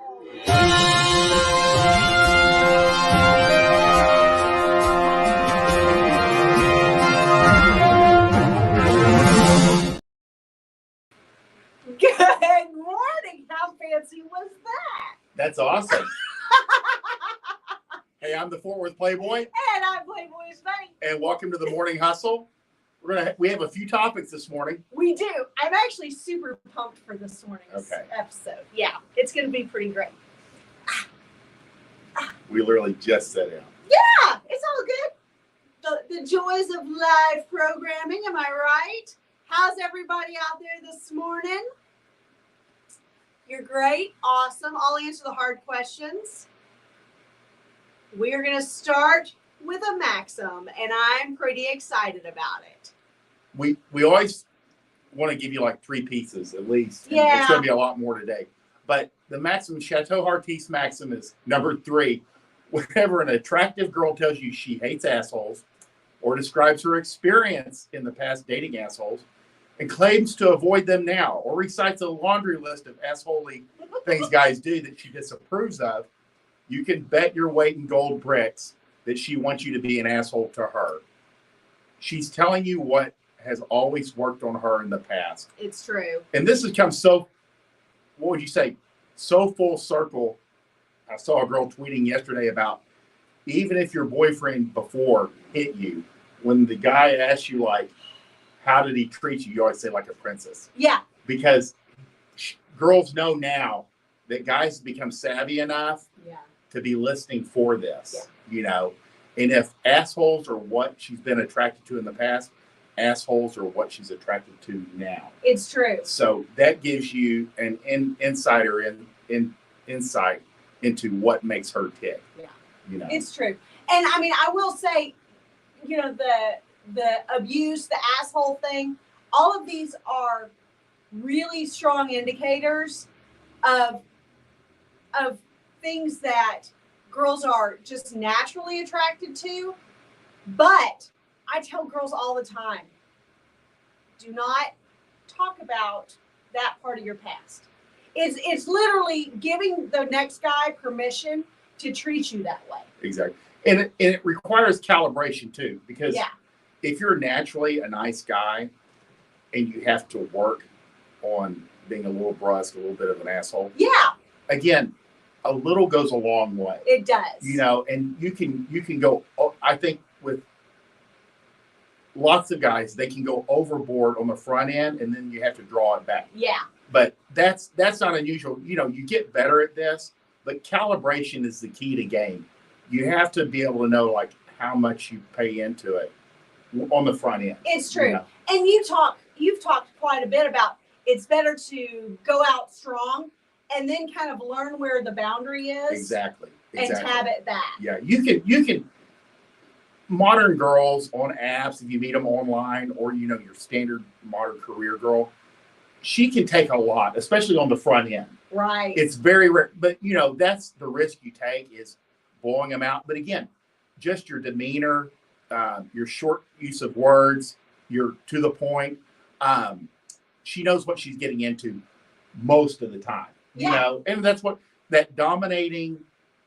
Good morning. How fancy was that? That's awesome. Hey, I'm the Fort Worth Playboy. And I'm Playboys Bunny. And welcome to the Morning Hustle. We have a few topics this morning. We do. I'm actually super pumped for this morning's episode. Yeah, it's going to be pretty great. We literally just sat down. Yeah, it's all good. The joys of live programming, am I right? How's everybody out there this morning? You're great. Awesome. I'll answer the hard questions. We are going to start with a maxim, and I'm pretty excited about it. We always want to give you like 3 pieces at least. Yeah. It's going to be a lot more today. But the maxim, CHATEAU HEARTISTE maxim is number 3. Whenever an attractive girl tells you she hates assholes or describes her experience in the past dating assholes and claims to avoid them now or recites a laundry list of assholey things guys do that she disapproves of, you can bet your weight in gold bricks that she wants you to be an asshole to her. She's telling you what has always worked on her in the past. It's true. And this has come so, what would you say, so full circle. I saw a girl tweeting yesterday about even if your boyfriend before hit you, when the guy asks you, like, how did he treat you? You always say, like a princess. Yeah. Because girls know now that guys become savvy enough to be listening for this, you know. And if assholes are what she's been attracted to in the past, assholes are what she's attracted to now. It's true. So that gives you an insight into what makes her tick. Yeah. You know. It's true. And I mean, I will say, you know, the abuse, the asshole thing, all of these are really strong indicators of things that girls are just naturally attracted to. But I tell girls all the time, do not talk about that part of your past. It's literally giving the next guy permission to treat you that way. Exactly. And it requires calibration too, because yeah. if you're naturally a nice guy and you have to work on being a little brusque, a little bit of an asshole. Yeah. Again, a little goes a long way. It does. You know, and you can go, I think with lots of guys, they can go overboard on the front end and then you have to draw it back. Yeah. But that's not unusual. You know, you get better at this, but calibration is the key to game. You have to be able to know like how much you pay into it on the front end. It's true. You know? And you've talked quite a bit about it's better to go out strong and then kind of learn where the boundary is. Exactly. And tab it back. Yeah, you can modern girls on apps, if you meet them online, or you know, your standard modern career girl, she can take a lot, especially on the front end. Right. It's very rare, but you know, that's the risk you take is blowing them out. But again, just your demeanor, your short use of words, you're to the point. She knows what she's getting into most of the time. You know, and that's what that dominating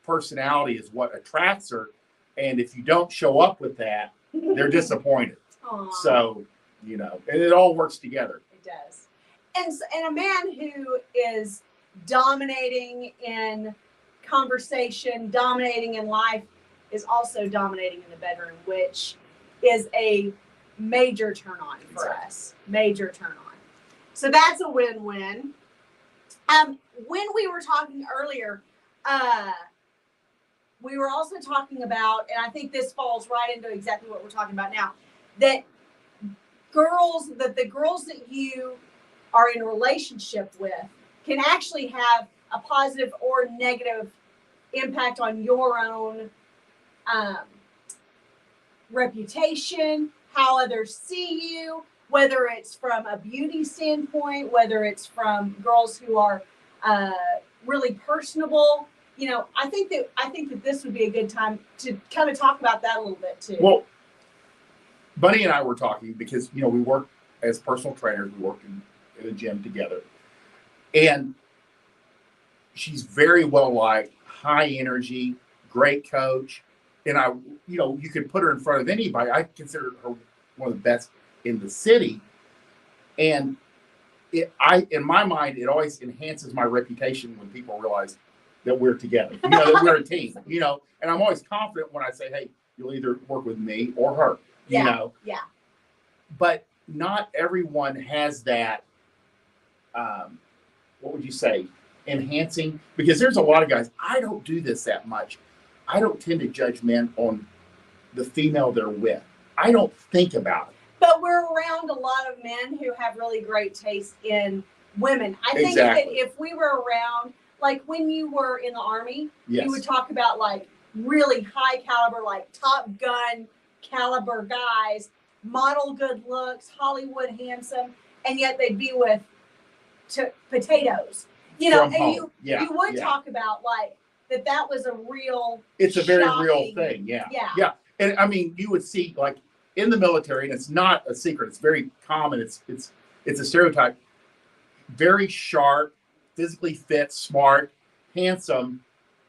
personality is what attracts her. And if you don't show up with that, they're disappointed. Aww. So, you know, and it all works together. It does. And a man who is dominating in conversation, dominating in life, is also dominating in the bedroom, which is a major turn on for us. Major turn on. So that's a win-win. When we were talking earlier, we were also talking about, and I think this falls right into exactly what we're talking about now, that the girls that you are in a relationship with can actually have a positive or negative impact on your own reputation, how others see you, whether it's from a beauty standpoint, whether it's from girls who are really personable. You know, I think that this would be a good time to kind of talk about that a little bit too. Well, Bunny and I were talking because, you know, we work as personal trainers. We work in a gym together. And she's very well liked, high energy, great coach. And you could put her in front of anybody. I consider her one of the best in the city. And in my mind, it always enhances my reputation when people realize that we're together, that we're a team, and I'm always confident when I say, hey, you'll either work with me or her, Yeah. But not everyone has that, what would you say, enhancing, because there's a lot of guys, I don't do this that much. I don't tend to judge men on the female they're with. I don't think about it. But we're around a lot of men who have really great taste in women. I think Exactly. that if we were around, like when you were in the Army, Yes. you would talk about like really high caliber, like Top Gun caliber guys, model good looks, Hollywood handsome, and yet they'd be with potatoes. From And home. you would talk about like that was a real. It's a very shocking, real thing. Yeah. And I mean, you would see like in the military, and it's not a secret. It's very common. It's a stereotype. Very sharp, physically fit, smart, handsome,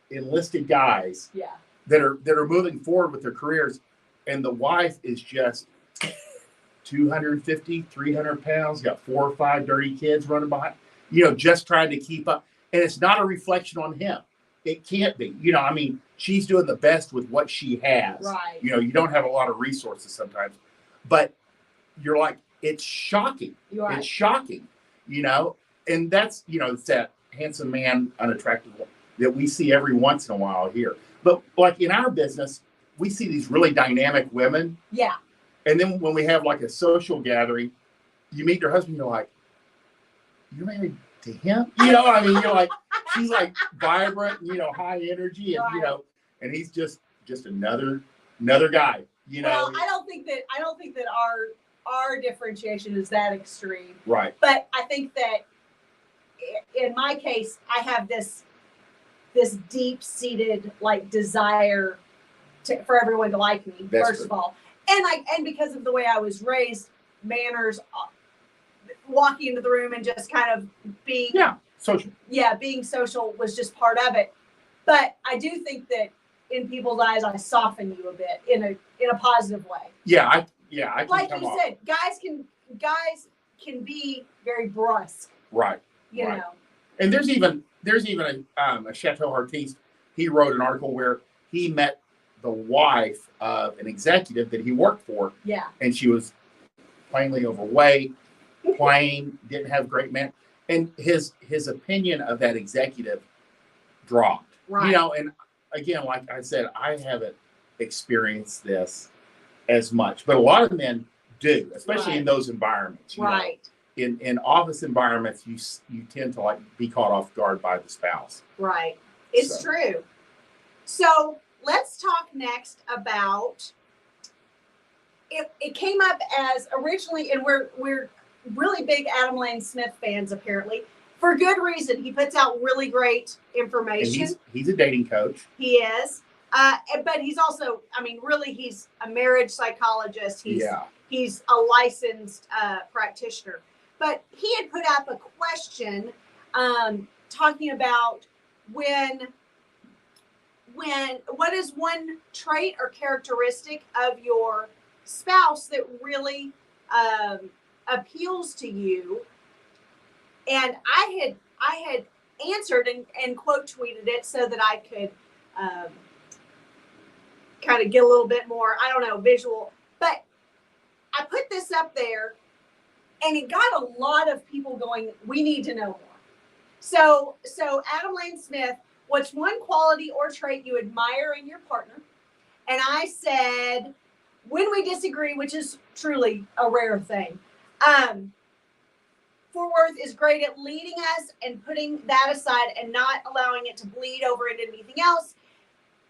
enlisted guys. Yeah. That are moving forward with their careers, and the wife is just 250, 300 pounds, got 4 or 5 dirty kids running behind, just trying to keep up. And it's not a reflection on him. It can't be. I mean, she's doing the best with what she has. Right. You don't have a lot of resources sometimes, but you're like, it's shocking. You're right. It's shocking, and that's, it's that handsome man, unattractive one that we see every once in a while here. But like in our business, we see these really dynamic women. Yeah. And then when we have like a social gathering, you meet your husband, you're like, you're married to him? I mean, you're like, she's like vibrant, high energy, and right. And he's just another guy, Well, I don't think that our differentiation is that extreme. Right. But I think that in my case, I have this deep-seated like desire for everyone to like me. That's first true. of all, and because of the way I was raised, manners, walking into the room and just kind of being social. Yeah, being social was just part of it. But I do think that in people's eyes, I soften you a bit in a positive way. I can like come you off. said, guys can be very brusque. Right. You know. And there's even a Chateau artiste. He wrote an article where he met the wife of an executive that he worked for. Yeah. And she was plainly overweight, plain, didn't have great man. And his opinion of that executive dropped. Right. And again, like I said, I haven't experienced this as much, but a lot of men do, especially in those environments. Right. In office environments, you tend to like be caught off guard by the spouse. Right. It's true. So let's talk next about it came up as originally, and we're really big Adam Lane Smith fans apparently, for good reason. He puts out really great information. And he's a dating coach. He is. But he's also, really, he's a marriage psychologist. He's a licensed practitioner. But he had put up a question talking about what is one trait or characteristic of your spouse that really appeals to you. And I had answered and quote tweeted it so that I could kind of get a little bit more, visual. But I put this up there and it got a lot of people going, we need to know more. So Adam Lane Smith, what's one quality or trait you admire in your partner? And I said, when we disagree, which is truly a rare thing, Fort Worth is great at leading us and putting that aside and not allowing it to bleed over into anything else.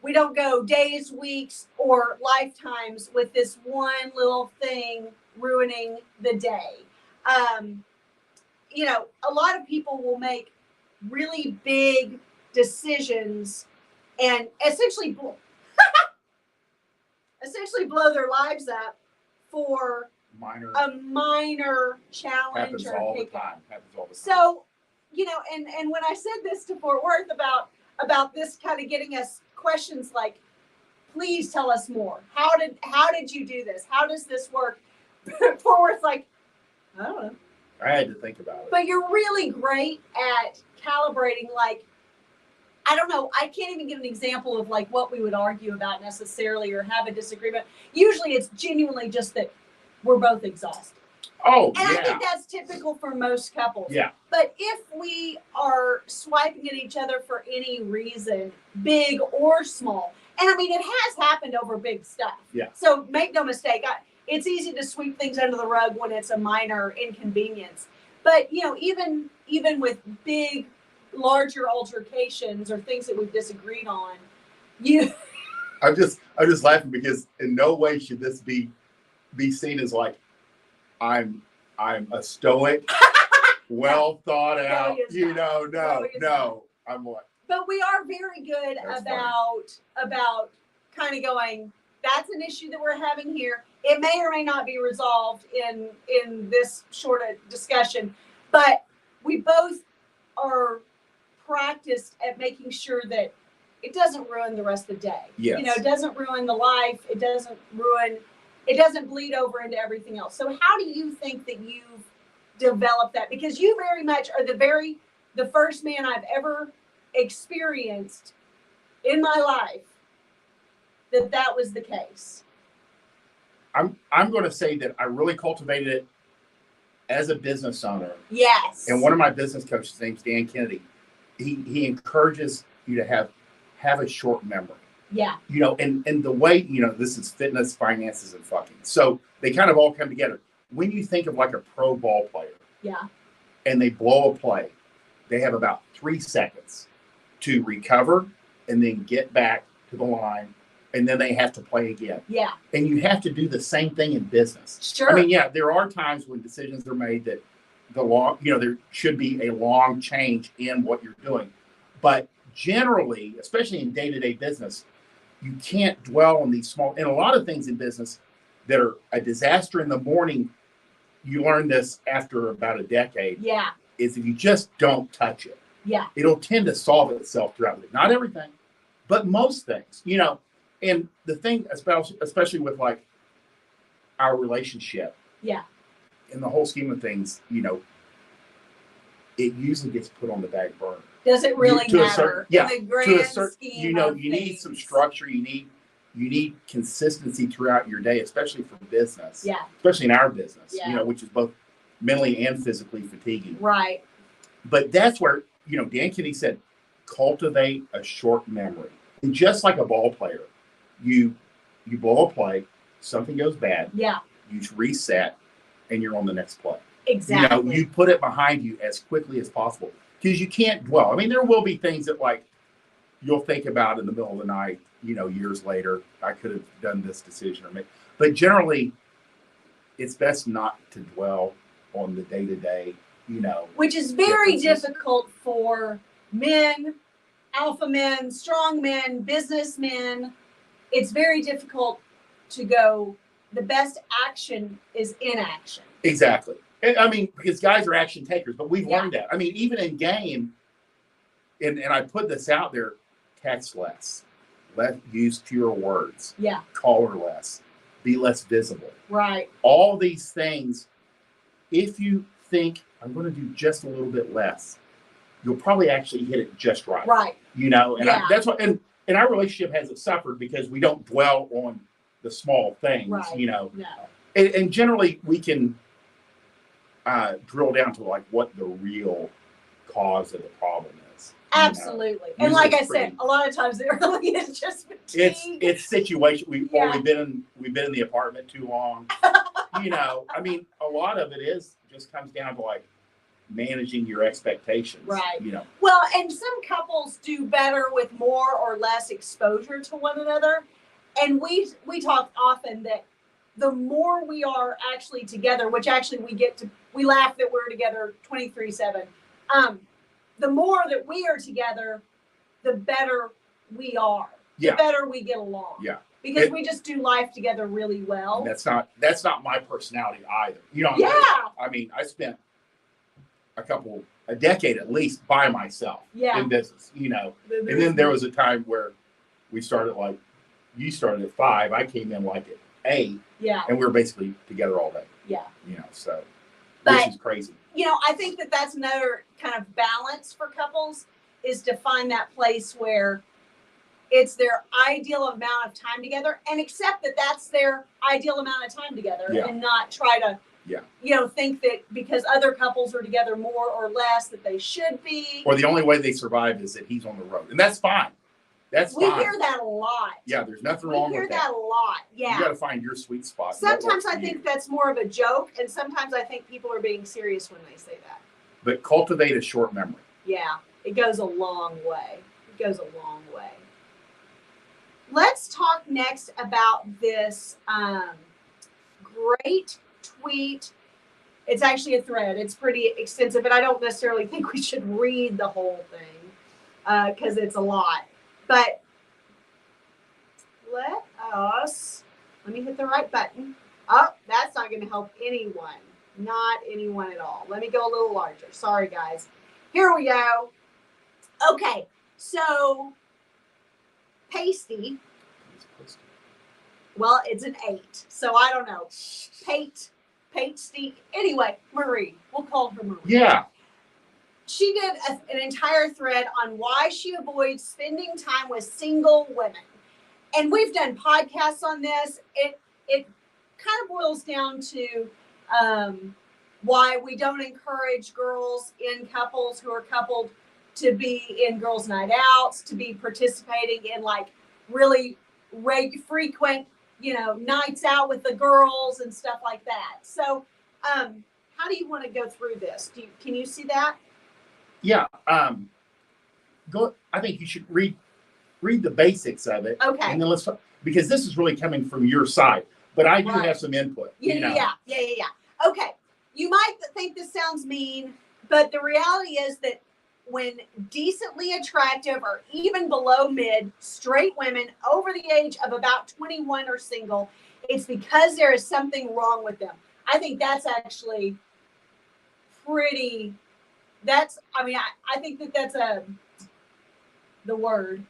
We don't go days, weeks, or lifetimes with this one little thing ruining the day. A lot of people will make really big decisions and essentially blow their lives up for a minor challenge Happens or all the hiccup. time. So you know, and when I said this to Fort Worth about this kind of getting us questions like, please tell us more. How did you do this? How does this work? Fort Worth's like, I don't know. I had to think about it. But you're really great at calibrating, like, I don't know, I can't even give an example of like what we would argue about necessarily or have a disagreement. Usually it's genuinely just that we're both exhausted. Oh, And yeah. I think that's typical for most couples. Yeah. But if we are swiping at each other for any reason, big or small, and I mean, it has happened over big stuff. Yeah. So make no mistake, it's easy to sweep things under the rug when it's a minor inconvenience. But, you know, even with big, larger altercations or things that we've disagreed on, I'm just laughing because in no way should this be seen as like I'm a stoic, well thought out. No. I'm what? But we are very good about kind of going, that's an issue that we're having here. It may or may not be resolved in this short discussion, but we both are practiced at making sure that it doesn't ruin the rest of the day. Yes. You know, it doesn't ruin the life. It doesn't bleed over into everything else. So how do you think that you've developed that? Because you very much are the first man I've ever experienced in my life that was the case. I'm going to say that I really cultivated it as a business owner. Yes. And one of my business coaches, his name's Dan Kennedy, he encourages you to have a short memory. Yeah. You know, and the way, you know, this is fitness, finances, and fucking. So they kind of all come together. When you think of like a pro ball player. Yeah. And they blow a play, they have about 3 seconds to recover and then get back to the line, and then they have to play again. Yeah. And you have to do the same thing in business. Sure. I mean, yeah, there are times when decisions are made that there should be a long change in what you're doing. But generally, especially in day-to-day business, you can't dwell on these small, and a lot of things in business that are a disaster in the morning, you learn this after about a decade. Yeah. Is if you just don't touch it. Yeah. It'll tend to solve itself throughout the day. Not everything, but most things, you know. And the thing, especially with like our relationship. Yeah. In the whole scheme of things, you know, it usually gets put on the back burner. Does it really matter? Yeah. In the grand scheme you know, of you things. need some structure. You need consistency throughout your day, especially for business. Yeah. Especially in our business, Yeah. you know, which is both mentally and physically fatiguing. Right. But that's where, you know, Dan Kennedy said, cultivate a short memory. And just like a ball player, you blow a play, something goes bad. Yeah. You reset, and you're on the next play. Exactly. You know, you put it behind you as quickly as possible because you can't dwell. I mean, there will be things that like you'll think about in the middle of the night, you know, years later, I could have done this decision but generally it's best not to dwell on the day-to-day, you know. Which is very difficult for men, alpha men, strong men, businessmen. It's very difficult to go, the best action is inaction. Exactly. I mean, because guys are action takers, but we've learned that. I mean, even in game, and I put this out there, text less. Use fewer words. Yeah. Call her less. Be less visible. Right. All these things, if you think, I'm going to do just a little bit less, you'll probably actually hit it just right. Right. You know, and Yeah. that's what, and our relationship hasn't suffered because we don't dwell on the small things, Right. you know. No. And generally we can drill down to like what the real cause of the problem is. Absolutely. You know? And like I Usually said, a lot of times it really is just fatigue. it's situation. We've Yeah. been in the apartment too long. You know, I mean, a lot of it just comes down to like managing your expectations. Right. You know. Well, and some couples do better with more or less exposure to one another. And we talk often that the more we are actually together, which actually we laugh that we're together 23/7. The more that we are together, the better we are. Yeah. The better we get along. Yeah. Because we just do life together really well. That's not my personality either. You know. Yeah. I mean, I spent a couple a decade at least by myself in business, you know. And then there was a time where we started like, you started at 5, I came in like at 8. Yeah. And we were basically together all day. Yeah. You know, so But, which is crazy. You know, I think that that's another kind of balance for couples is to find that place where it's their ideal amount of time together and accept that that's their ideal amount of time together and not try to, you know, think that because other couples are together more or less that they should be. Or the only way they survive is that he's on the road. And that's fine. We hear that a lot. Yeah, there's nothing wrong with that. We hear that a lot. Yeah. You got to find your sweet spot. Sometimes I think that's more of a joke, and sometimes I think people are being serious when they say that. But cultivate a short memory. Yeah, it goes a long way. It goes a long way. Let's talk next about this great tweet. It's actually a thread. It's pretty extensive, and I don't necessarily think we should read the whole thing because it's a lot. But let me hit the right button. Oh, that's not going to help anyone. Not anyone at all. Let me go a little larger. Sorry, guys. Here we go. Okay, so pasty. Well, it's an 8, so I don't know. Pasty. Anyway, Marie. We'll call her Marie. Yeah. She did an entire thread on why she avoids spending time with single women. And we've done podcasts on this. It kind of boils down to why we don't encourage girls in couples who are coupled to be in girls' night outs, to be participating in like really frequent, you know, nights out with the girls and stuff like that. So how do you want to go through this? Can you see that? Yeah, I think you should read the basics of it. Okay. And then let's talk, because this is really coming from your side, but I do have some input. Yeah. Okay. You might think this sounds mean, but the reality is that when decently attractive or even below mid straight women over the age of about 21 are single, it's because there is something wrong with them. I think that's actually pretty. I think that's the word.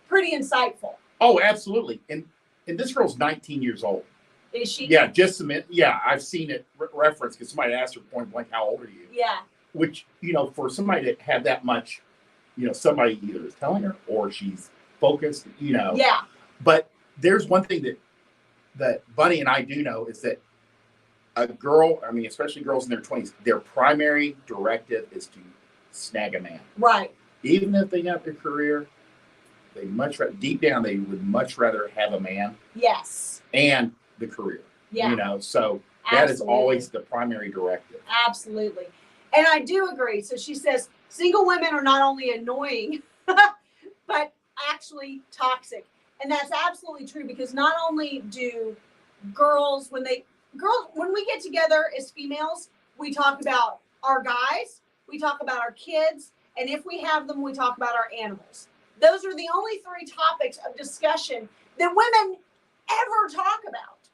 Pretty insightful. Oh, absolutely. And this girl's 19 years old. Is she? Yeah, just a minute. Yeah, I've seen it referenced because somebody asked her point blank, how old are you? Yeah. Which, you know, for somebody to have that much, you know, somebody either is telling her or she's focused, you know. Yeah. But there's one thing that Bunny and I do know is that a girl, I mean, especially girls in their 20s, their primary directive is to snag a man. Right. Even if they got their career, they deep down, they would much rather have a man. Yes. And the career. Yeah. You know, so that is always the primary directive. Absolutely. And I do agree. So she says, single women are not only annoying, but actually toxic. And that's absolutely true because not only do girls, when we get together as females, we talk about our guys, we talk about our kids, and if we have them, we talk about our animals. Those are the only 3 topics of discussion that women ever talk about.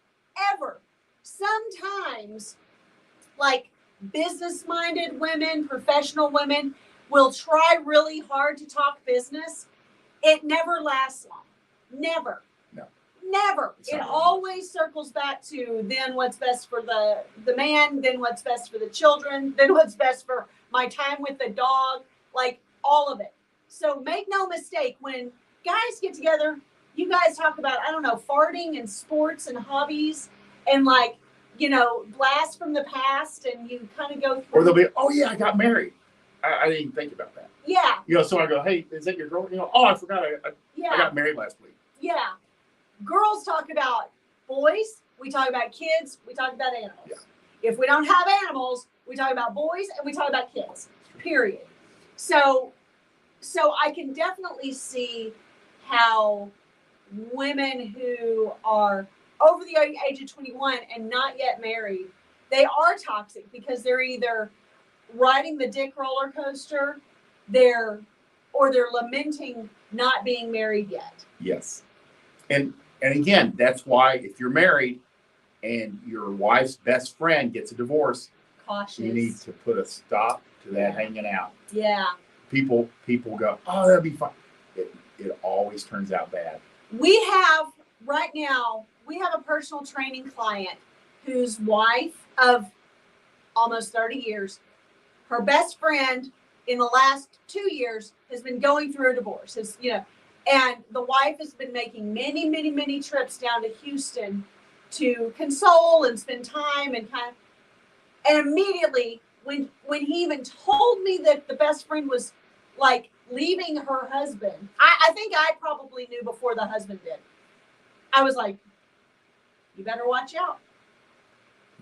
Ever. Sometimes, like business-minded women, professional women, will try really hard to talk business. It never lasts long. Never. No. Never. It always circles back to then what's best for the man, then what's best for the children, then what's best for my time with the dog, like all of it. So make no mistake, when guys get together, you guys talk about, I don't know, farting and sports and hobbies and like, you know, blast from the past, and you kind of go through. Or they'll be, oh yeah, I got married. I didn't even think about that. Yeah. You know, so I go, hey, is that your girl? You know, oh, I forgot I got married last week. Yeah. Girls talk about boys, we talk about kids, we talk about animals. Yeah. If we don't have animals, we talk about boys and we talk about kids, period. So I can definitely see how women who are over the age of 21 and not yet married, they are toxic because they're either riding the dick roller coaster, they're lamenting not being married yet. Yes. And again, that's why if you're married and your wife's best friend gets a divorce, Cautious. you need to put a stop to that hanging out. Yeah. People go, oh, that'd be fun. It always turns out bad. We have right now, we have a personal training client whose wife of almost 30 years, her best friend in the last 2 years has been going through a divorce. And the wife has been making many, many, many trips down to Houston to console and spend time and and immediately when he even told me that the best friend was like leaving her husband, I think I probably knew before the husband did. I was like, you better watch out.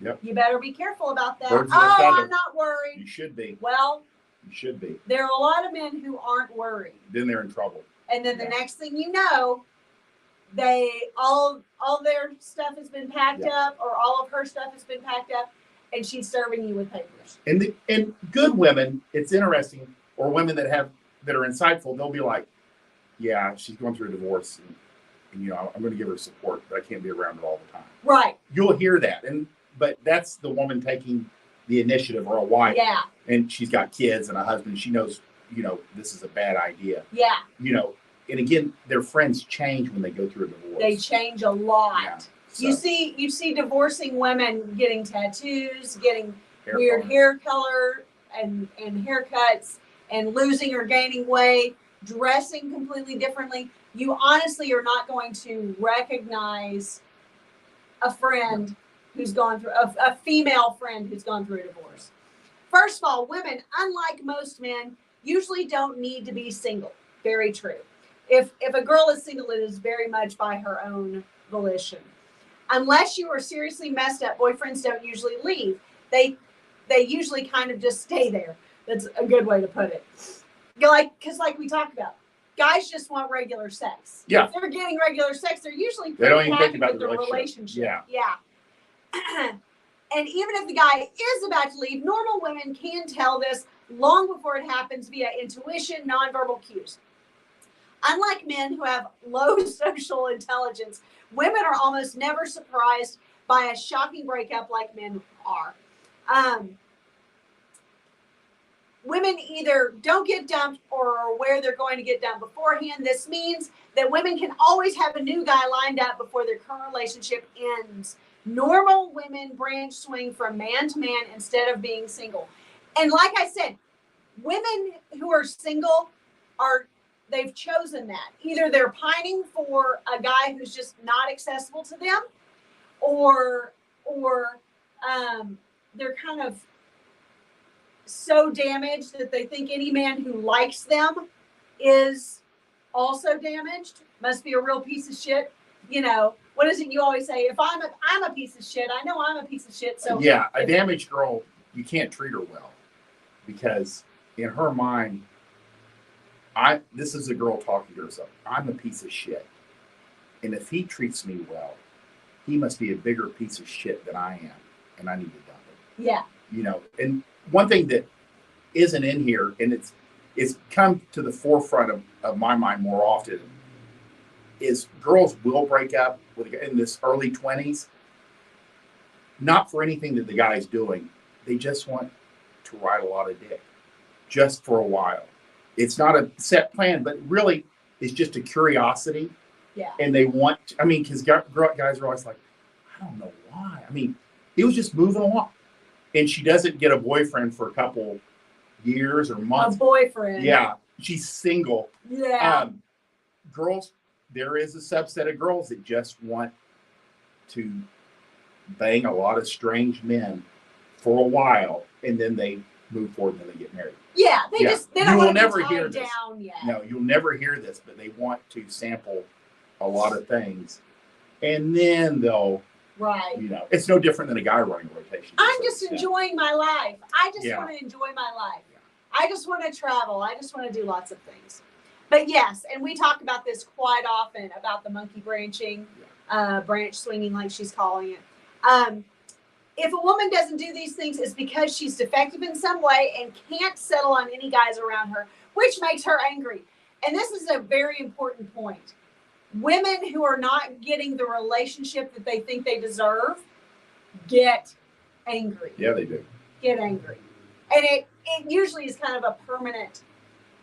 Yep. You better be careful about that. Birds of a feather. I'm not worried. You should be. Well, you should be. There are a lot of men who aren't worried. Then they're in trouble. And then the next thing you know, they all their stuff has been packed up, or all of her stuff has been packed up, and she's serving you with papers. And good women, it's interesting, or women that are insightful, they'll be like, yeah, she's going through a divorce, and I'm going to give her support, but I can't be around her all the time. Right. You'll hear that, but that's the woman taking the initiative, or a wife. Yeah. And she's got kids and a husband. She knows, this is a bad idea. Yeah. And again, their friends change when they go through a divorce. They change a lot. Yeah. So, you see divorcing women getting tattoos, getting weird hair color and haircuts, and losing or gaining weight, dressing completely differently. You honestly are not going to recognize a friend who's gone through a female friend who's gone through a divorce. First of all, women, unlike most men, usually don't need to be single. Very true. If a girl is single, it is very much by her own volition. Unless you are seriously messed up, boyfriends don't usually leave. They usually kind of just stay there. That's a good way to put it. Because like we talked about, guys just want regular sex. Yeah. If they're getting regular sex, they're usually they don't even happy think about with the relationship. Yeah. Yeah. And even if the guy is about to leave, normal women can tell this long before it happens via intuition, nonverbal cues. Unlike men who have low social intelligence, women are almost never surprised by a shocking breakup like men are. Women either don't get dumped or are aware they're going to get dumped beforehand. This means that women can always have a new guy lined up before their current relationship ends. Normal women branch swing from man to man instead of being single. And like I said, women who are single they've chosen that. Either they're pining for a guy who's just not accessible to them, or they're kind of so damaged that they think any man who likes them is also damaged, must be a real piece of shit. What is it you always say? If I'm a piece of shit, I know I'm a piece of shit. So yeah, a damaged girl, you can't treat her well, because in her mind, this is a girl talking to herself. I'm a piece of shit. And if he treats me well, he must be a bigger piece of shit than I am. And I need to dump him. Yeah. And one thing that isn't in here, and it's come to the forefront of my mind more often, is girls will break up in this early 20s, not for anything that the guy's doing. They just want to ride a lot of dick just for a while. It's not a set plan, but really it's just a curiosity. Yeah. And they want, because guys are always like, I don't know why. It was just moving along. And she doesn't get a boyfriend for a couple years or months. A boyfriend. Yeah. She's single. Yeah. Girls, there is a subset of girls that just want to bang a lot of strange men for a while, and then they move forward and then they get married. Yeah, they don't want to be tied this. down yet. No, you'll never hear this, but they want to sample a lot of things, and then they'll. Right. It's no different than a guy running a rotation. I'm just enjoying my life. I just Yeah. want to enjoy my life. Yeah. I just want to travel. I just want to do lots of things. But yes, and we talk about this quite often about the monkey branching, branch swinging, like she's calling it. If a woman doesn't do these things, it's because she's defective in some way and can't settle on any guys around her, which makes her angry. And this is a very important point. Women who are not getting the relationship that they think they deserve get angry. Yeah, they do. Get angry. And it usually is kind of a permanent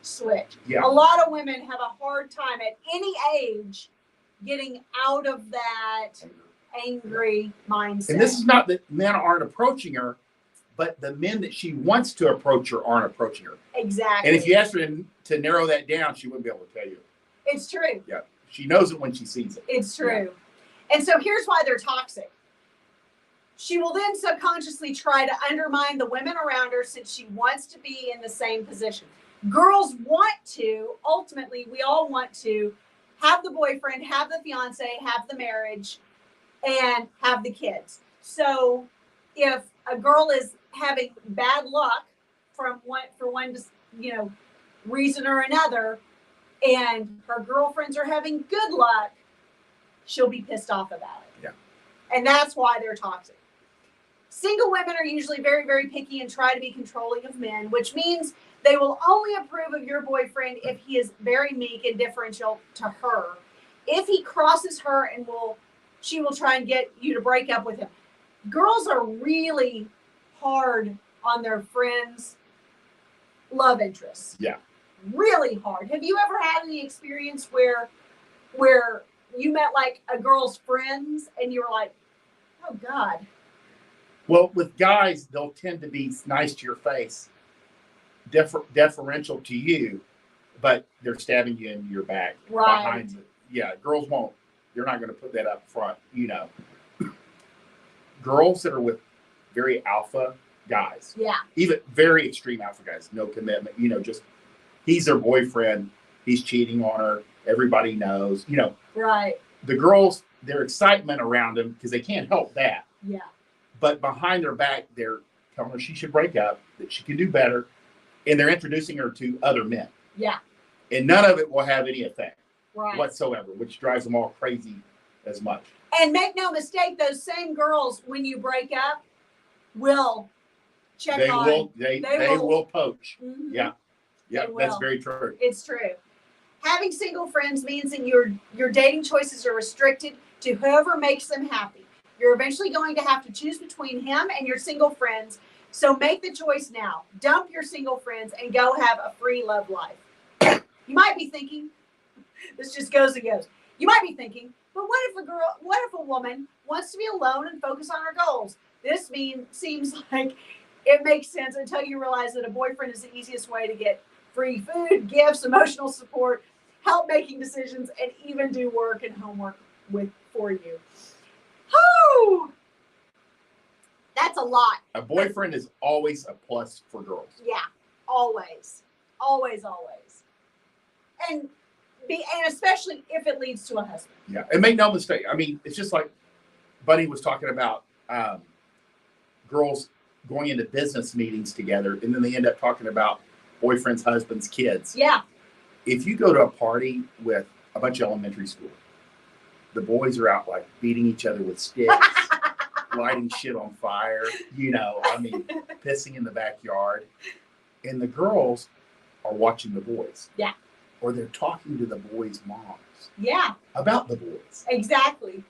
switch. Yeah. A lot of women have a hard time at any age getting out of that angry mindset. And this is not that men aren't approaching her, but the men that she wants to approach her aren't approaching her. Exactly. And if you ask her to narrow that down, she wouldn't be able to tell you. It's true. Yeah. She knows it when she sees it. It's true. Yeah. And so here's why they're toxic. She will then subconsciously try to undermine the women around her since she wants to be in the same position. Girls want to, ultimately, we all want to have the boyfriend, have the fiance, have the marriage, and have the kids. So if a girl is having bad luck for one reason or another, and her girlfriends are having good luck, she'll be pissed off about it. Yeah. And that's why they're toxic. Single women are usually very, very picky and try to be controlling of men, which means they will only approve of your boyfriend if he is very meek and differential to her. If he crosses her she will try and get you to break up with him. Girls are really hard on their friends' love interests. Yeah. Really hard. Have you ever had any experience where you met like a girl's friends and you were like, oh God. Well, with guys, they'll tend to be nice to your face, deferential to you, but they're stabbing you in your back. Right. Behind you. Yeah, girls won't. They're not going to put that up front, Girls that are with very alpha guys. Yeah. Even very extreme alpha guys, no commitment, just he's their boyfriend, he's cheating on her, everybody knows, Right. The girls, their excitement around him, because they can't help that. Yeah. But behind her back, they're telling her she should break up, that she can do better, and they're introducing her to other men. Yeah. And none of it will have any effect whatsoever, which drives them all crazy as much. And make no mistake, those same girls, when you break up, will check They on. They will poach. Mm-hmm. Yeah. Yeah, that's very true. It's true. Having single friends means that your dating choices are restricted to whoever makes them happy. You're eventually going to have to choose between him and your single friends. So make the choice now. Dump your single friends and go have a free love life. You might be thinking, this just goes and goes. You might be thinking, but what if a woman wants to be alone and focus on her goals? This seems like it makes sense until you realize that a boyfriend is the easiest way to get free food, gifts, emotional support, help making decisions, and even do work and homework for you. Whoo! That's a lot. A boyfriend is always a plus for girls. Yeah, always. Always, always. And especially if it leads to a husband. Yeah, and make no mistake. I mean, it's just like Bunny was talking about girls going into business meetings together, and then they end up talking about boyfriends, husbands, kids. Yeah. If you go to a party with a bunch of elementary school, the boys are out like beating each other with sticks, lighting shit on fire, pissing in the backyard. And the girls are watching the boys. Yeah. Or they're talking to the boys' moms. Yeah. About the boys. Exactly.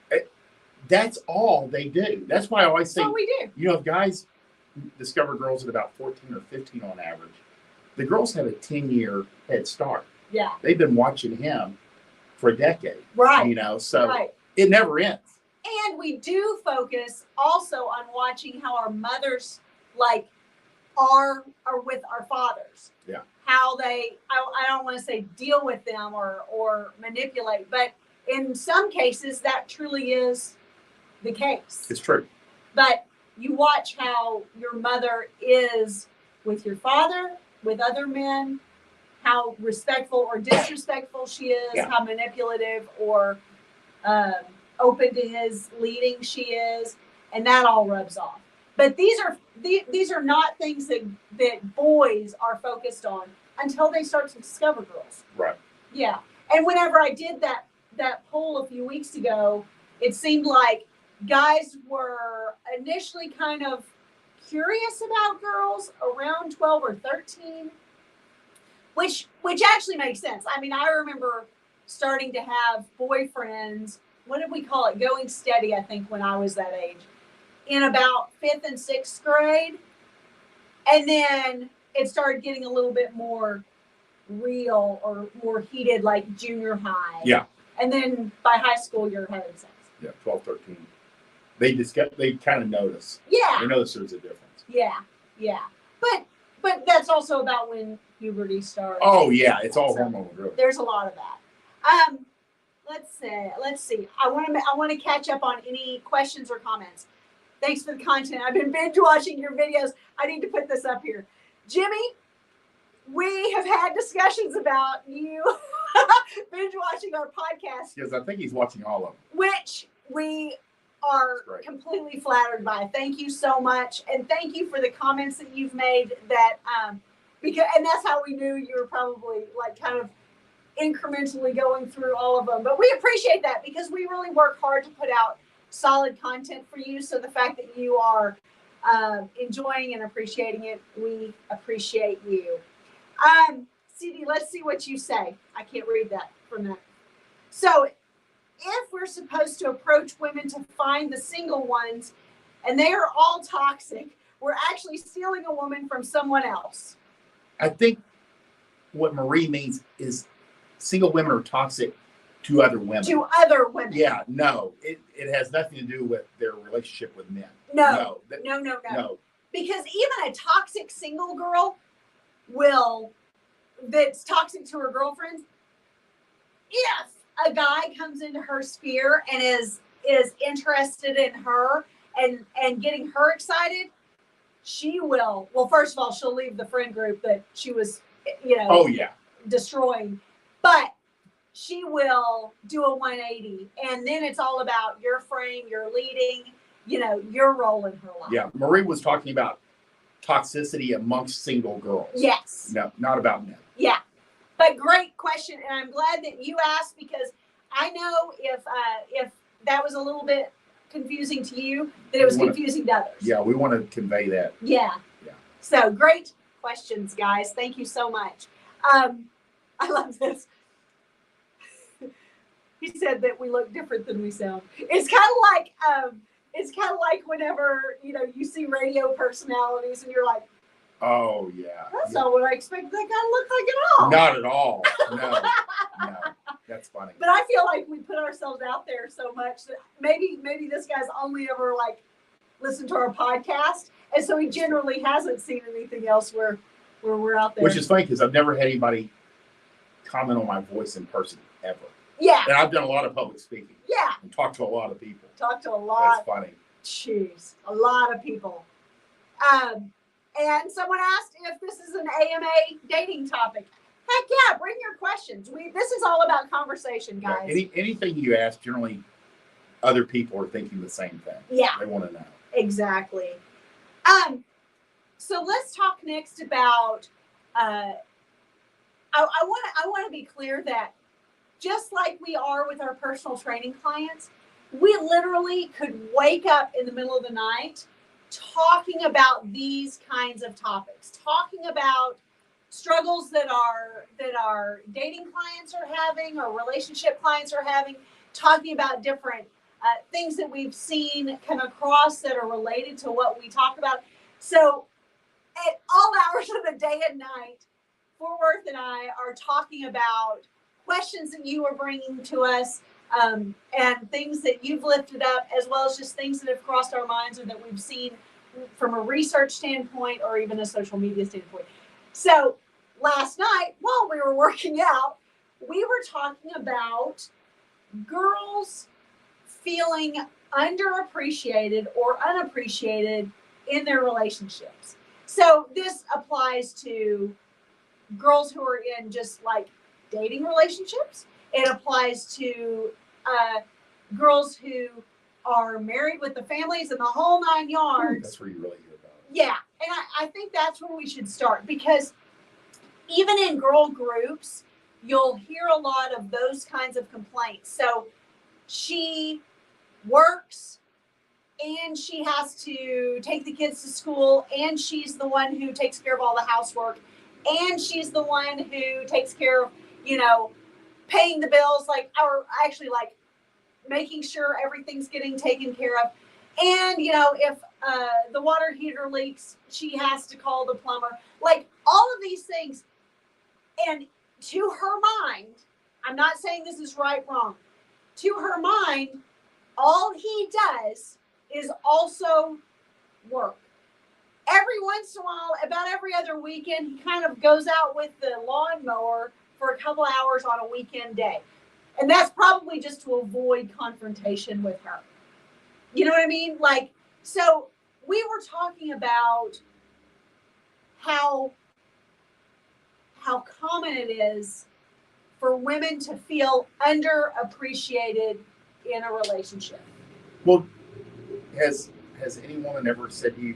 That's all they do. That's why I always say, that's what we do. If guys discover girls at about 14 or 15 on average, the girls have a 10-year head start. Yeah. They've been watching him for a decade. Right. It never ends. And we do focus also on watching how our mothers are with our fathers. Yeah. How they, I don't want to say deal with them or manipulate, but in some cases that truly is the case. It's true. But you watch how your mother is with your father, with other men, how respectful or disrespectful she is, how manipulative or open to his leading she is, and that all rubs off. But these are not things that boys are focused on until they start to discover girls. Right. Yeah. And whenever I did that poll a few weeks ago, it seemed like guys were initially kind of curious about girls around 12 or 13, which actually makes sense. I mean, I remember starting to have boyfriends, what did we call it? Going steady, I think, when I was that age, in about 5th and 6th grade. And then it started getting a little bit more real or more heated, like junior high. Yeah. And then by high school, you're having sex. Yeah, 12, 13. They kind of notice. Yeah. They notice there's a difference. Yeah. Yeah. But that's also about when puberty starts. Oh yeah, it's all hormonal, really. There's a lot of that. Let's see. I want to catch up on any questions or comments. Thanks for the content. I've been binge watching your videos. I need to put this up here. Jimmy, we have had discussions about you binge watching our podcast. Yes, I think he's watching all of them. Which we are completely flattered by. Thank you so much. And thank you for the comments that you've made that, and that's how we knew you were probably like kind of incrementally going through all of them. But we appreciate that because we really work hard to put out solid content for you. So the fact that you are enjoying and appreciating it, we appreciate you. CD, let's see what you say. I can't read that from that. So if we're supposed to approach women to find the single ones and they are all toxic, we're actually stealing a woman from someone else. I think what Marie means is single women are toxic to other women. To other women. Yeah, no. It has nothing to do with their relationship with men. No. Because even a toxic single girl that's toxic to her girlfriends, if a guy comes into her sphere and is interested in her and getting her excited, she will. Well, first of all, she'll leave the friend group that she was, destroying. But she will do a 180, and then it's all about your frame, your leading, your role in her life. Yeah, Marie was talking about toxicity amongst single girls. Yes. No, not about men. Yeah. But great question, and I'm glad that you asked because I know if that was a little bit confusing to you, that it was confusing to others. Yeah, we want to convey that. Yeah. So great questions, guys. Thank you so much. I love this. He said that we look different than we sound. It's kind of like whenever you see radio personalities and you're like, oh yeah, that's not what I expected that guy to look like at all. Not at all. No, that's funny. But I feel like we put ourselves out there so much that maybe this guy's only ever listened to our podcast, and so he generally hasn't seen anything else where we're out there. Which is funny because I've never had anybody comment on my voice in person ever. Yeah. And I've done a lot of public speaking. Yeah. And talked to a lot of people. Talked to a lot. That's funny. Jeez, a lot of people. And someone asked if this is an AMA dating topic. Heck yeah, bring your questions. This is all about conversation, guys. Yeah, anything you ask, generally other people are thinking the same thing. Yeah. They want to know. Exactly. So let's talk next about I want to be clear that just like we are with our personal training clients, we literally could wake up in the middle of the night talking about these kinds of topics, talking about struggles that our dating clients are having or relationship clients are having, talking about different things that we've seen come across that are related to what we talk about. So at all hours of the day and night, Fort Worth and I are talking about questions that you are bringing to us and things that you've lifted up, as well as just things that have crossed our minds or that we've seen from a research standpoint or even a social media standpoint. So last night, while we were working out, we were talking about girls feeling underappreciated or unappreciated in their relationships. So this applies to girls who are in just dating relationships. It applies to girls who are married with the families and the whole 9 yards. That's where you really hear about it. Yeah, and I think that's where we should start, because even in girl groups, you'll hear a lot of those kinds of complaints. So she works and she has to take the kids to school, and she's the one who takes care of all the housework, and she's the one who takes care of, paying the bills, or actually making sure everything's getting taken care of. And, if the water heater leaks, she has to call the plumber. Like, all of these things. And to her mind, I'm not saying this is right, wrong. To her mind, all he does is also work. Every once in a while, about every other weekend, he kind of goes out with the lawnmower for a couple hours on a weekend day. And that's probably just to avoid confrontation with her. You know what I mean? Like, so we were talking about how common it is for women to feel underappreciated in a relationship. Well, has any woman ever said to you,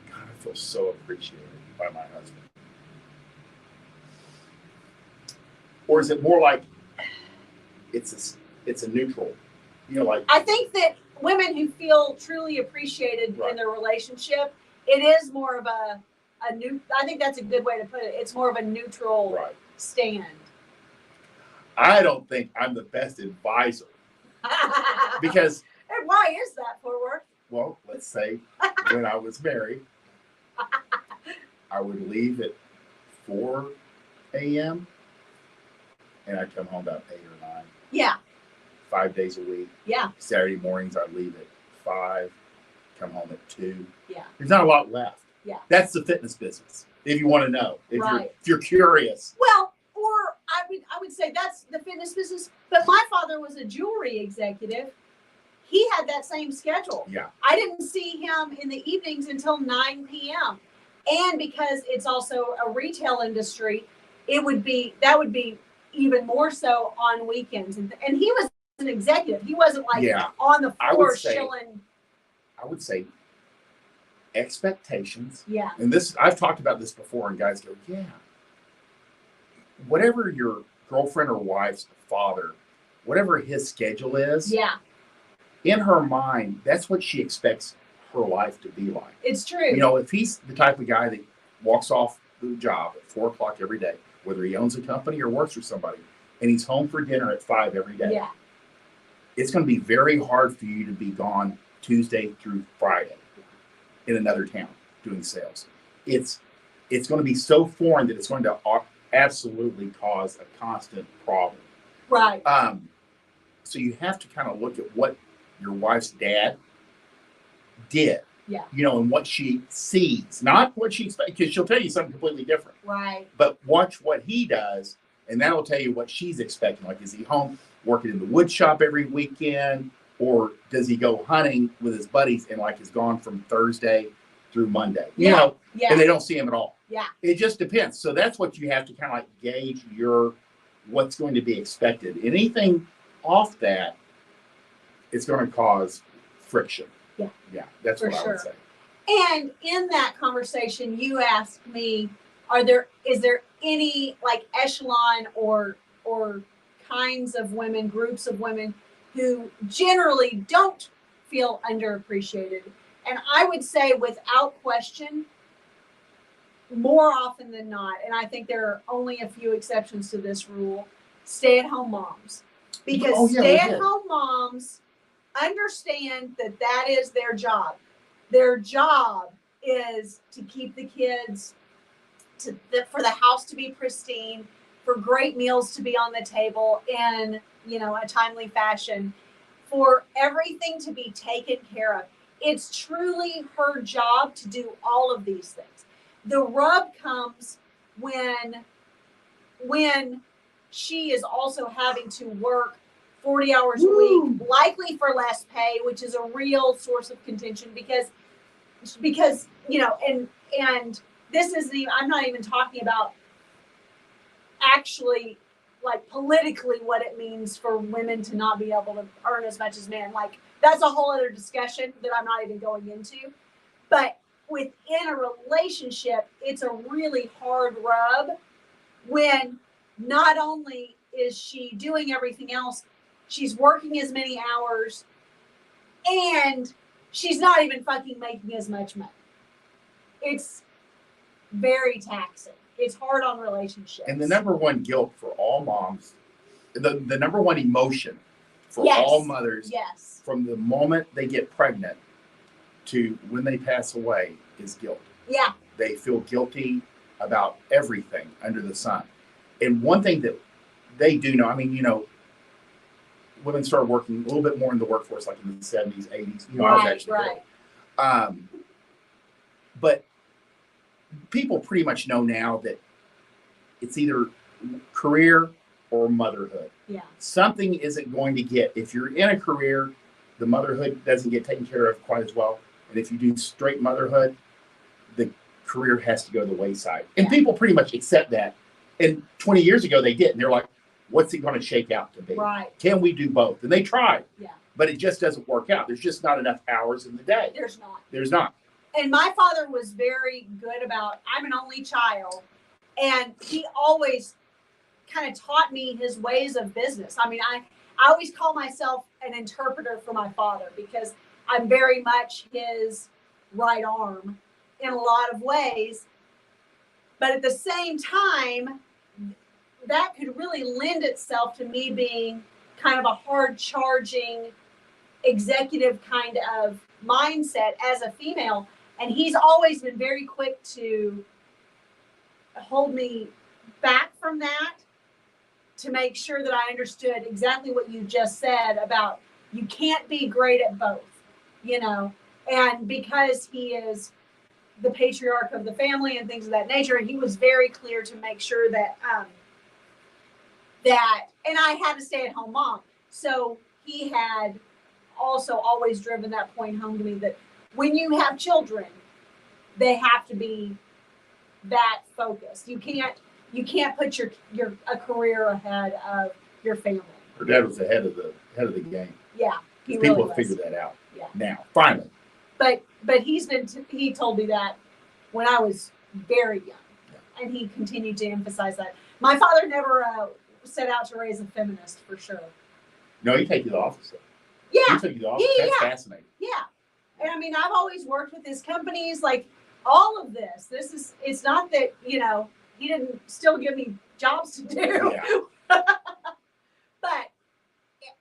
God, I feel so appreciated by my husband? Or is it more like it's a neutral? Like, I think that women who feel truly appreciated in their relationship, it is more of a new. I think that's a good way to put it. It's more of a neutral stand. I don't think I'm the best advisor because. And why is that, Worth? Well, let's say when I was married, I would leave at 4 a.m. and I'd come home about 8 or 9. Yeah. 5 days a week. Yeah. Saturday mornings I'd leave at 5, come home at 2. Yeah. There's not a lot left. Yeah. That's the fitness business. If you want to know, if you're curious. Well, or I would say that's the fitness business. But my father was a jewelry executive. He had that same schedule. Yeah. I didn't see him in the evenings until 9 p.m. And because it's also a retail industry, that would be even more so on weekends. And he was an executive. He wasn't like on the floor chilling. I would say expectations. Yeah. And I've talked about this before, and guys go, yeah. Whatever your girlfriend or wife's father, whatever his schedule is. Yeah. In her mind, that's what she expects her life to be like. It's true. If he's the type of guy that walks off the job at 4 o'clock every day, whether he owns a company or works for somebody, and he's home for dinner at 5 every day, it's going to be very hard for you to be gone Tuesday through Friday in another town doing sales. It's going to be so foreign that it's going to absolutely cause a constant problem. Right. So you have to kind of look at what your wife's dad did. Yeah. And what she sees, not what she expects, because she'll tell you something completely different. Right. But watch what he does, and that'll tell you what she's expecting. Like, is he home working in the wood shop every weekend, or does he go hunting with his buddies and is gone from Thursday through Monday? And they don't see him at all. Yeah. It just depends. So that's what you have to kind of gauge what's going to be expected. Anything off that, it's going to cause friction. Yeah. Yeah, that's what I would say. And in that conversation, you asked me, is there any echelon or kinds of women, groups of women who generally don't feel underappreciated? And I would say without question, more often than not, and I think there are only a few exceptions to this rule, stay-at-home moms. Because stay-at-home moms understand that is their job. Their job is to keep the kids, for the house to be pristine, for great meals to be on the table in a timely fashion, for everything to be taken care of. It's truly her job to do all of these things. The rub comes when she is also having to work 40 hours a week, likely for less pay, which is a real source of contention because and this isn't even, I'm not even talking about actually politically what it means for women to not be able to earn as much as men. That's a whole other discussion that I'm not even going into. But within a relationship, it's a really hard rub when not only is she doing everything else, she's working as many hours, and she's not even fucking making as much money. It's very taxing. It's hard on relationships. And the number one guilt for all moms, the number one emotion for all mothers, from the moment they get pregnant to when they pass away is guilt. Yeah. They feel guilty about everything under the sun. And one thing that they do know, I mean, you know, women started working a little bit more in the workforce like in the 70s, 80s. You know, I was actually there. But people pretty much know now that it's either career or motherhood. Yeah. Something isn't going to get, if you're in a career, the motherhood doesn't get taken care of quite as well. And if you do straight motherhood, the career has to go to the wayside. And people pretty much accept that. And 20 years ago, they didn't. They're like, what's it going to shake out to be? Right. Can we do both? And they tried. Yeah. But it just doesn't work out. There's just not enough hours in the day. There's not. There's not. And my father was very good about, I'm an only child, and he always kind of taught me his ways of business. I mean, I always call myself an interpreter for my father because I'm very much his right arm in a lot of ways. But at the same time, that could really lend itself to me being kind of a hard charging executive kind of mindset as a female. And he's always been very quick to hold me back from that, to make sure that I understood exactly what you just said about you can't be great at both, you know. And because he is the patriarch of the family and things of that nature, he was very clear to make sure that and I had a stay-at-home mom, so he had also always driven that point home to me that when you have children, they have to be that focused. You can't put your a career ahead of your family. Her dad was ahead of the game. Yeah, he People really have was. figured that out. Yeah. Now, finally. But he told me that when I was very young, and he continued to emphasize that. My father never set out to raise a feminist, for sure. No, he took you to the office. Yeah. He took you to the office. That's fascinating. Yeah. And I mean, I've always worked with his companies, like all of this. It's not that, you know, he didn't still give me jobs to do. Yeah. But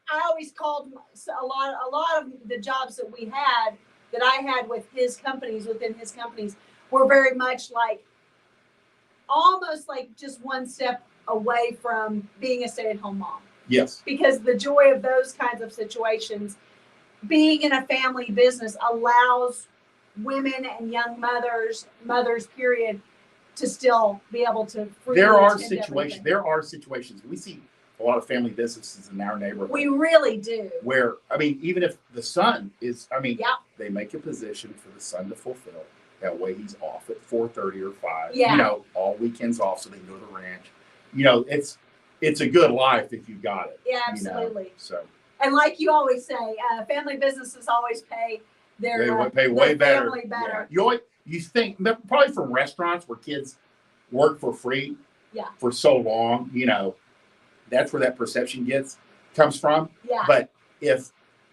I always called a lot of the jobs that I had with within his companies were very much like almost like just one step away from being a stay-at-home mom. Yes. Because the joy of those kinds of situations, being in a family business, allows women and young mothers period, to still be able to freely There are attend everything. situations. We see a lot of family businesses in our neighborhood. We really do. Where, I mean, even if the son is, I mean, Yep. they make a position for the son to fulfill. That way he's off at 4:30 or 5. Yeah. You know, all weekends off so they can go to the ranch. You know, it's a good life if you got it. Yeah, absolutely. You know? So. And like you always say, family businesses always pay their way better. family better. Yeah. You think probably from restaurants where kids work for free for so long, you know, that's where that perception comes from. Yeah. But if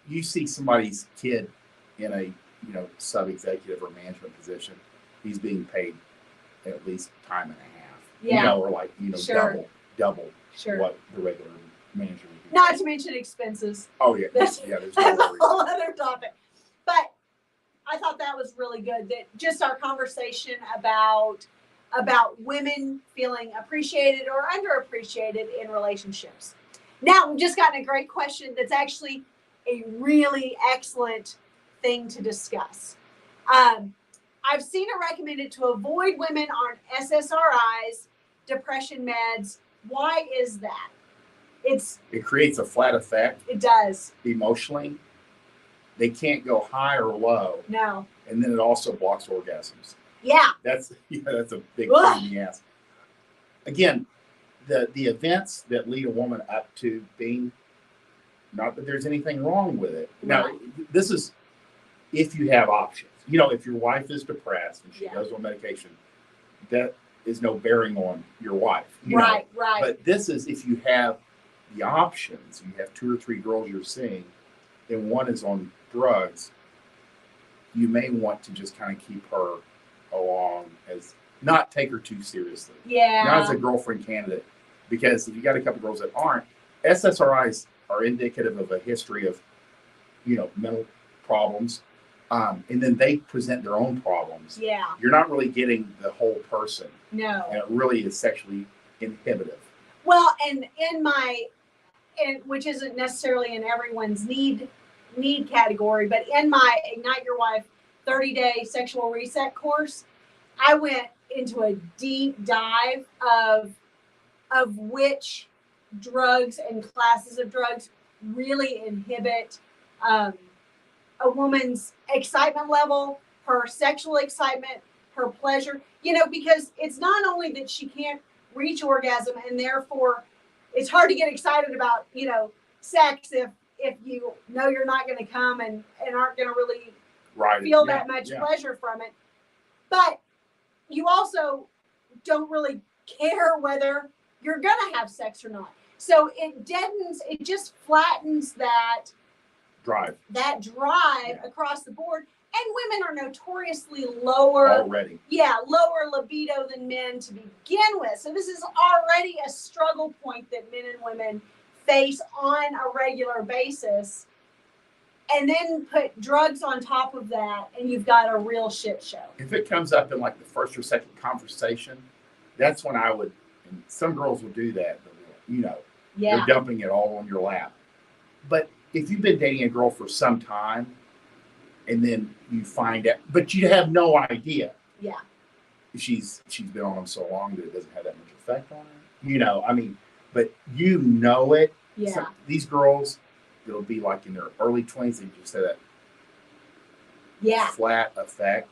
you see somebody's kid in a, you know, sub-executive or management position, he's being paid at least time and a half. Yeah. You know, or like, you know, Sure. double Sure. what the regular manager would be. Not to mention expenses. Oh yeah. That's There's a no worries. whole other topic. But I thought that was really good. That just our conversation about women feeling appreciated or underappreciated in relationships. Now we've just gotten a great question that's actually a really excellent thing to discuss. I've seen it recommended to avoid women on SSRIs, depression meds. Why is that? It creates a flat effect It does. emotionally. They can't go high or low, No. and then it also blocks orgasms. Yeah. That's a big Ugh. pain in the ass. Again, the events that lead a woman up to being, not that there's anything wrong with it. Now, this is if you have options. You know, if your wife is depressed and she goes on medication, that is no bearing on your wife. You know? Right. But this is if you have the options. You have 2 or 3 girls you're seeing, and one is on drugs. You may want to just kind of keep her along, as not take her too seriously. Yeah. Not as a girlfriend candidate, because if you got a couple girls that aren't, SSRIs are indicative of a history of, you know, mental problems. And then they present their own problems. Yeah. You're not really getting the whole person. No. And it really is sexually inhibitive. Well, and which isn't necessarily in everyone's need category, but in my Ignite Your Wife 30-day sexual reset course, I went into a deep dive of which drugs and classes of drugs really inhibit a woman's excitement level, her sexual excitement, her pleasure, because it's not only that she can't reach orgasm and therefore it's hard to get excited about, sex if you know you're not going to come and aren't going to really feel that much pleasure from it. But you also don't really care whether you're going to have sex or not. So it just flattens that drive across the board. And women are notoriously lower already. Yeah, lower libido than men to begin with. So this is already a struggle point that men and women face on a regular basis. And then put drugs on top of that, and you've got a real shit show. If it comes up in like the first or second conversation, that's when I would, and some girls will do that, they're dumping it all on your lap. But if you've been dating a girl for some time, and then you find out, but you have no idea. Yeah. She's been on them so long that it doesn't have that much effect on her. But it. Yeah. So these girls, it'll be like in their early 20s, they just have that flat effect.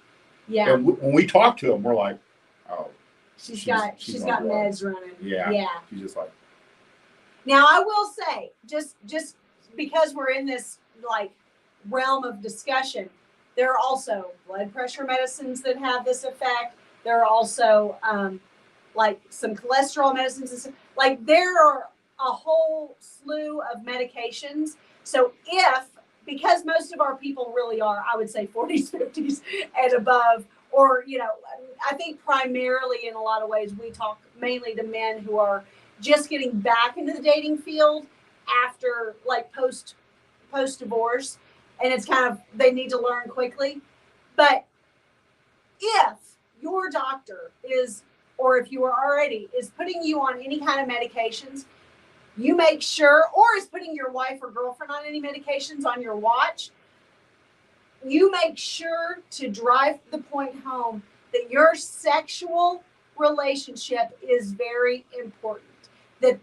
Yeah. And when we talk to them, we're like, oh. She's got meds running. Yeah. Yeah. She's just like. Now I will say, just because we're in this realm of discussion, there are also blood pressure medicines that have this effect. There are also some cholesterol medicines. There are a whole slew of medications. So because most of our people really are, I would say 40s, 50s and above, or, I think primarily in a lot of ways, we talk mainly to men who are just getting back into the dating field after post divorce. And it's kind of, they need to learn quickly. But if your doctor or if you are already, is putting you on any kind of medications, you make sure, or is putting your wife or girlfriend on any medications on your watch, you make sure to drive the point home that your sexual relationship is very important. That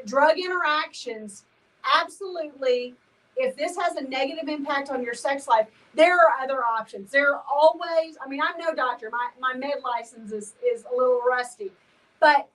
drug interactions, absolutely, if this has a negative impact on your sex life, there are other options. There are always, I'm no doctor. My med license is a little rusty. But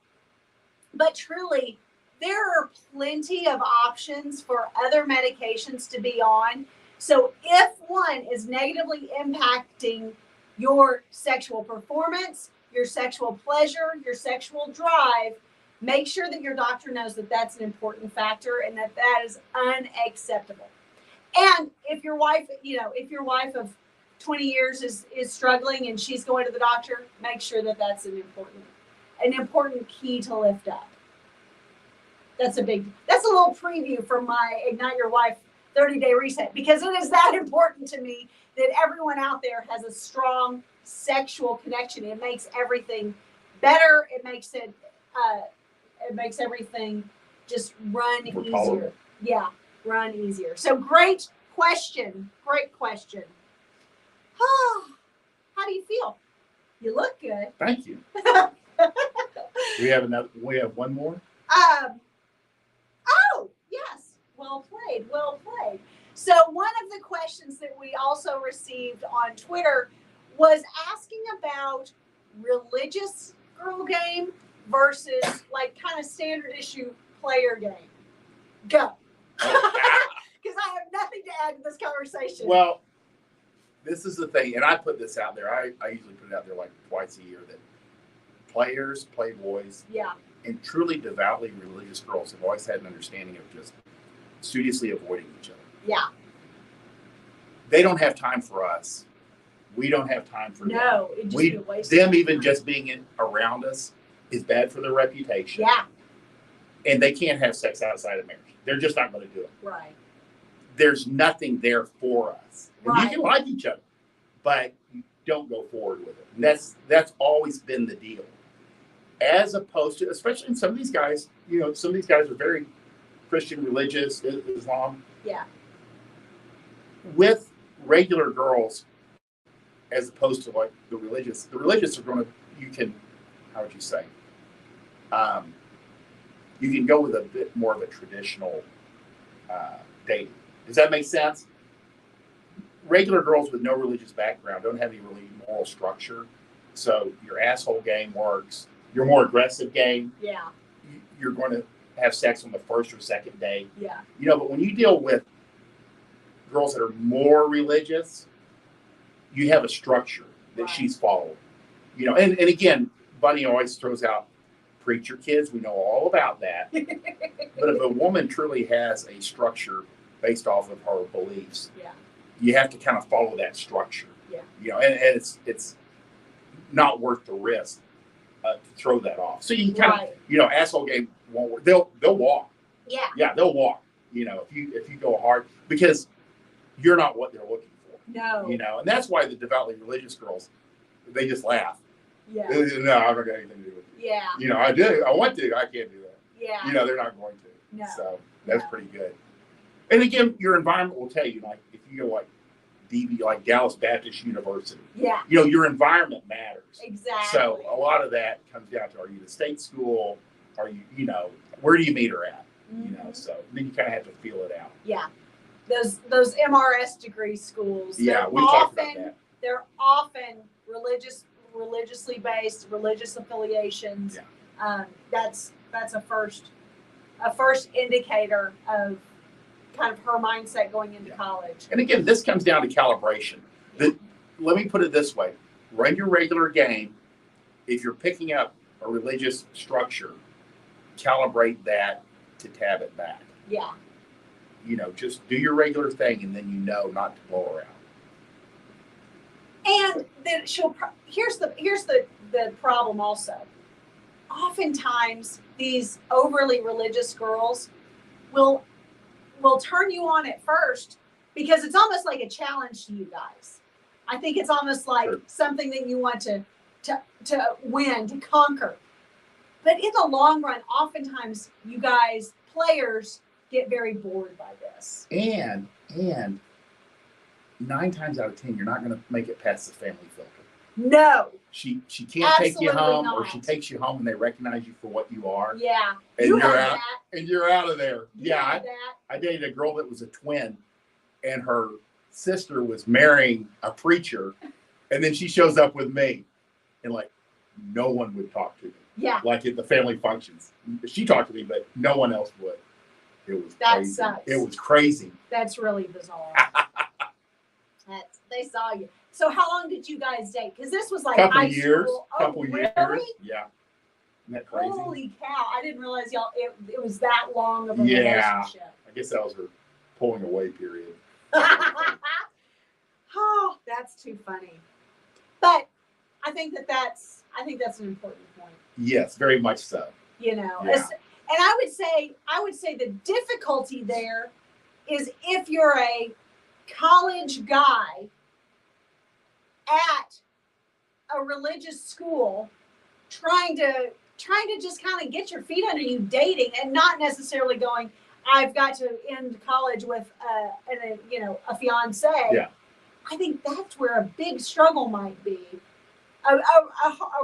truly, there are plenty of options for other medications to be on. So if one is negatively impacting your sexual performance, your sexual pleasure, your sexual drive, make sure that your doctor knows that that's an important factor and that is unacceptable. And if your wife of 20 years is struggling and she's going to the doctor, make sure that that's an important key to lift up. That's a little preview from my Ignite Your Wife 30-day reset, because it is that important to me that everyone out there has a strong sexual connection. It makes everything better. It makes everything just run easier. Tolerable. Yeah, run easier. So great question. How do you feel? You look good. Thank you. We have one more. Oh, yes. Well played. So one of the questions that we also received on Twitter was asking about religious girl game versus kind of standard issue player game. Go. Because I have nothing to add to this conversation. Well, this is the thing, and I put this out there. I usually put it out there twice a year, that players, playboys, and truly devoutly religious girls have always had an understanding of just studiously avoiding each other. Yeah. They don't have time for us. We don't have time for them. No, it just be a waste of them time. even just being around us is bad for their reputation. Yeah. And they can't have sex outside of marriage. They're just not going to do it. Right. there's nothing there for us. And Right. you can like each other, but you don't go forward with it. And that's always been the deal. As opposed to, especially in some of these guys, some of these guys are very Christian, religious, Islam. Yeah. With regular girls, as opposed to like the religious are going to, how would you say? You can go with a bit more of a traditional dating. Does that make sense? Regular girls with no religious background don't have any really moral structure. So your asshole game works. Your more aggressive game, Yeah. You're going to have sex on the first or second day. Yeah. But when you deal with girls that are more religious, you have a structure that Right. she's following. And again, Bunny always throws out preacher kids. We know all about that. But if a woman truly has a structure based off of her beliefs, Yeah. you have to kind of follow that structure. Yeah. And it's not worth the risk to throw that off. So you can kind of, asshole game won't work. They'll walk. Yeah. Yeah, they'll walk. If you go hard, because you're not what they're looking for. No. And that's why the devoutly religious girls, they just laugh. Yeah. No, I'm not got anything to do with it. Yeah. I do. I want to. I can't do that. Yeah. They're not going to. No. So that's pretty good. And again, your environment will tell you, like, if you go like DB, like Dallas Baptist University, Yeah. Your environment matters. Exactly. So a lot of that comes down to, are you at a state school? Are you, where do you meet her at? Mm-hmm. So then you kind of have to feel it out. Yeah. Those MRS degree schools. Yeah, we talked about that. They're often religiously based, religious affiliations. Yeah. That's a first indicator of kind of her mindset going into college. And again, this comes down to calibration. Let me put it this way: run your regular game. If you're picking up a religious structure, calibrate that to tab it back. Yeah. Just do your regular thing, and then not to blow her out. And then here's the problem also. Oftentimes these overly religious girls will turn you on at first because it's almost like a challenge to you guys. I think it's almost like something that you want to win, to conquer. But in the long run, oftentimes you guys, players, get very bored by this. And 9 times out of 10, you're not going to make it past the family filter. No. She can't take you home, not. or she takes you home and they recognize you for what you are. Yeah. And you you're have out. that. And you're out of there. You have that. I dated a girl that was a twin, and her sister was marrying a preacher, and then she shows up with me, and like no one would talk to me. Yeah. Like at the family functions, she talked to me, but no one else would. It was crazy. Sucks. It was crazy. That's really bizarre. They saw you. So how long did you guys date? Because this was like couple high years. school. Couple really? years. Yeah. Isn't that crazy? Holy cow! I didn't realize y'all. It was that long of a Yeah. relationship. I guess that was her pulling away period. Oh, that's too funny. But I think that's an important point. Yes, very much so. Yeah. And I would say the difficulty there is if you're a college guy at a religious school trying to just kind of get your feet under you dating and not necessarily going, I've got to end college with a fiance. Yeah. I think that's where a big struggle might be, a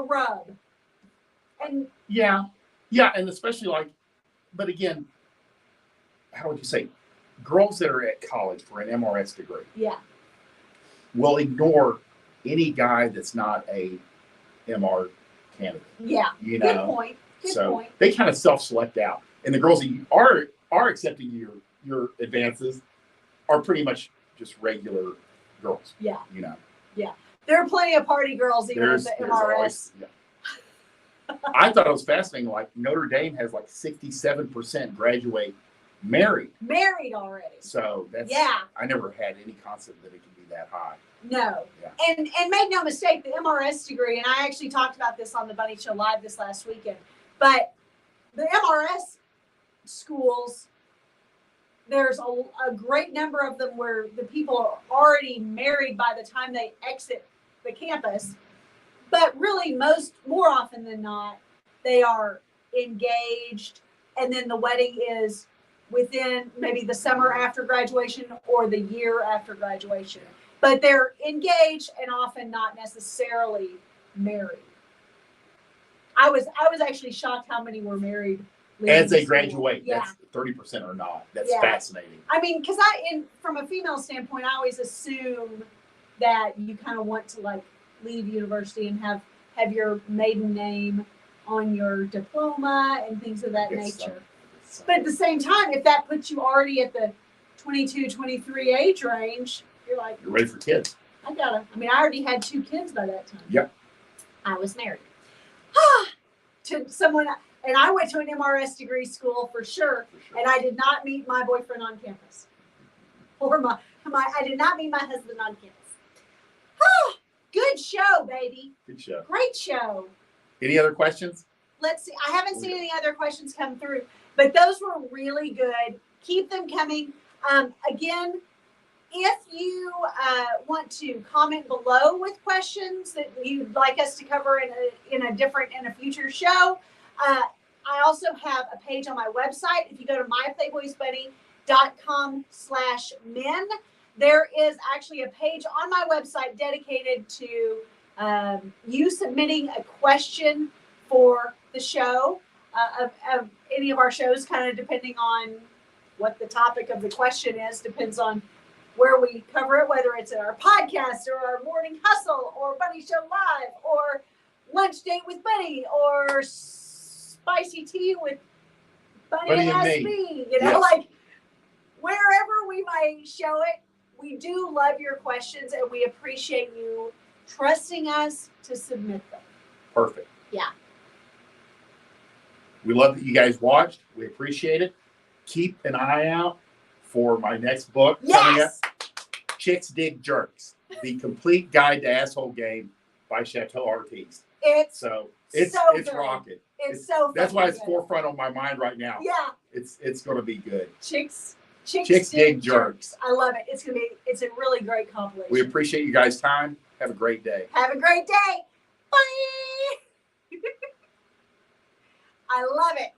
rub. And yeah, and especially but again, how would you say, girls that are at college for an MRS degree, will ignore any guy that's not a MR candidate. Yeah, good point. Good point. They kind of self-select out, and the girls that are accepting your advances are pretty much just regular girls. Yeah. Yeah. There are plenty of party girls even at the MRS. Always, I thought it was fascinating. Like Notre Dame has 67% graduate married. Married already. So that's I never had any concept that it could be that high. No. Yeah. And make no mistake, the MRS degree, and I actually talked about this on the Bunny Show Live this last weekend, but the MRS schools there's a great number of them where the people are already married by the time they exit the campus. But really, more often than not, they are engaged, and then the wedding is within maybe the summer after graduation or the year after graduation. But they're engaged and often not necessarily married. I was actually shocked how many were married As they school. graduate, Yeah. that's 30% or not. That's Yeah. fascinating. I mean, because from a female standpoint, I always assume that you kind of want to like leave university and have your maiden name on your diploma and things of that nature. But at the same time, if that puts you already at the 22, 23 age range, you're like, you're ready for kids. I already had 2 kids by that time. Yep. I was married. To someone, and I went to an MRS degree school for sure, and I did not meet my boyfriend on campus. Or I did not meet my husband on campus. Good show, baby. Good show. Great show. Any other questions? Let's see. I haven't seen any other questions come through, but those were really good. Keep them coming. Again, if you want to comment below with questions that you'd like us to cover in a future show, I also have a page on my website. If you go to myplayboysbunny.com/men, there is actually a page on my website dedicated to you submitting a question for the show of any of our shows, kind of depending on what the topic of the question is, depends on where we cover it, whether it's in our podcast or our morning hustle or Bunny Show Live or lunch date with Bunny or spicy tea with Bunny and me. You know, like wherever we might show it, we do love your questions and we appreciate you trusting us to submit them. Perfect. Yeah. We love that you guys watched. We appreciate it. Keep an eye out for my next book coming up. Chicks Dig Jerks, the complete guide to asshole game by CHATEAU Artiste. It's so good. rocking. It's so that's why it's good. Forefront on my mind right now. Yeah. It's going to be good. Chicks Dig Jerks. I love it. It's a really great compilation. We appreciate you guys' time. Have a great day. Have a great day. Bye. I love it.